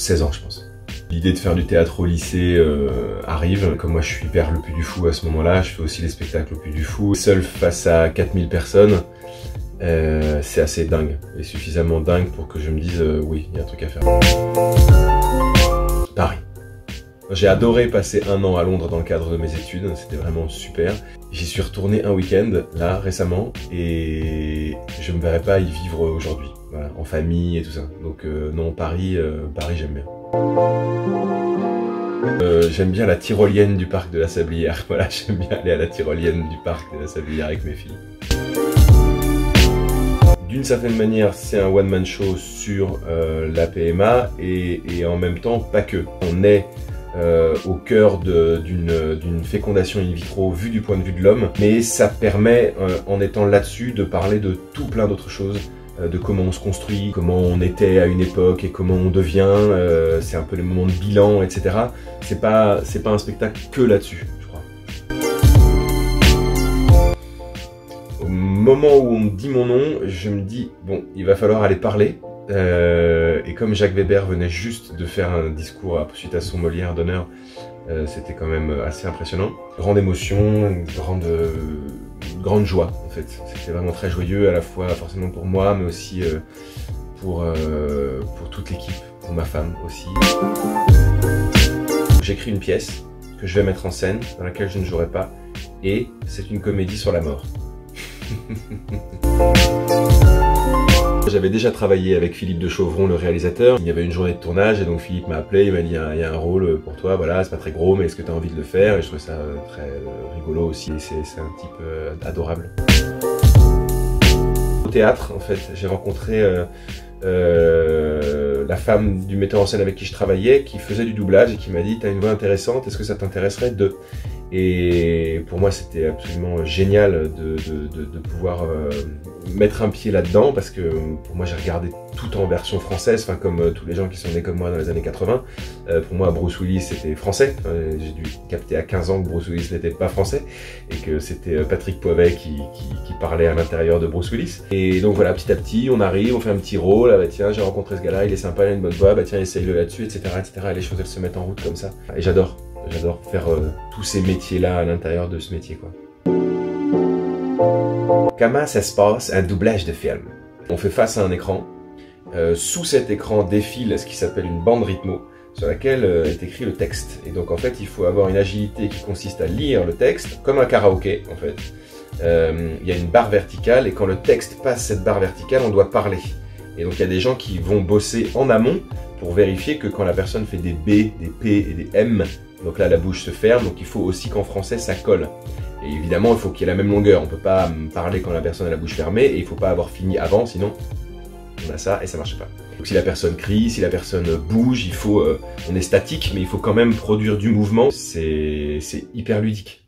16 ans, je pense. L'idée de faire du théâtre au lycée arrive. Comme moi, je suis vers le Puy du Fou à ce moment-là, je fais aussi les spectacles au Puy du Fou. Seul face à 4000 personnes, c'est assez dingue. Et suffisamment dingue pour que je me dise oui, il y a un truc à faire. Paris. J'ai adoré passer 1 an à Londres dans le cadre de mes études, c'était vraiment super. J'y suis retourné un week-end, là, récemment, et je me verrais pas y vivre aujourd'hui, voilà, en famille et tout ça. Donc non, Paris, Paris j'aime bien. J'aime bien la tyrolienne du parc de la Sablière, voilà, j'aime bien aller à la tyrolienne du parc de la Sablière avec mes filles. D'une certaine manière, c'est un one-man show sur la PMA, et en même temps, pas que. On est au cœur d'une fécondation in vitro vue du point de vue de l'homme, mais ça permet, en étant là-dessus, de parler de tout plein d'autres choses, de comment on se construit, comment on était à une époque et comment on devient, c'est un peu les moments de bilan, etc. C'est pas un spectacle que là-dessus, je crois. Au moment où on me dit mon nom, je me dis, bon, il va falloir aller parler. Et comme Jacques Weber venait juste de faire un discours suite à son Molière d'honneur, c'était quand même assez impressionnant. Grande émotion, une grande joie en fait. C'était vraiment très joyeux, à la fois forcément pour moi, mais aussi pour toute l'équipe, pour ma femme aussi. J'écris une pièce que je vais mettre en scène, dans laquelle je ne jouerai pas, et c'est une comédie sur la mort. J'avais déjà travaillé avec Philippe de Chauvron, le réalisateur. Il y avait une journée de tournage et donc Philippe m'a appelé, il m'a dit il y a un rôle pour toi, voilà, c'est pas très gros mais est-ce que tu as envie de le faire? Et je trouvais ça très rigolo aussi, et c'est un type adorable. Au théâtre, en fait, j'ai rencontré la femme du metteur en scène avec qui je travaillais, qui faisait du doublage et qui m'a dit « T'as une voix intéressante, est-ce que ça t'intéresserait de… » Et pour moi, c'était absolument génial de pouvoir mettre un pied là-dedans, parce que pour moi, j'ai regardé tout en version française, enfin comme tous les gens qui sont nés comme moi dans les années 80. Pour moi, Bruce Willis, c'était français. J'ai dû capter à 15 ans que Bruce Willis n'était pas français, et que c'était Patrick Poivet qui parlait à l'intérieur de Bruce Willis. Et donc voilà, petit à petit, on arrive, on fait un petit rôle, ah bah tiens, j'ai rencontré ce gars-là, il est sympa, il a une bonne voix, bah tiens, essaye-le là-dessus, etc., etc. Et les choses, elles se mettent en route comme ça. Et j'adore faire tous ces métiers-là à l'intérieur de ce métier, quoi. Comment ça se passe un doublage de film? On fait face à un écran. Sous cet écran défile ce qui s'appelle une bande rythmo, sur laquelle est écrit le texte. Et donc en fait, il faut avoir une agilité qui consiste à lire le texte, comme un karaoké en fait. Il y a une barre verticale, et quand le texte passe cette barre verticale, on doit parler. Et donc il y a des gens qui vont bosser en amont pour vérifier que quand la personne fait des B, des P et des M, donc là la bouche se ferme, donc il faut aussi qu'en français ça colle. Et évidemment il faut qu'il y ait la même longueur, on peut pas parler quand la personne a la bouche fermée, et il faut pas avoir fini avant, sinon on a ça et ça marche pas. Donc si la personne crie, si la personne bouge, il faut, on est statique, mais il faut quand même produire du mouvement, c'est hyper ludique.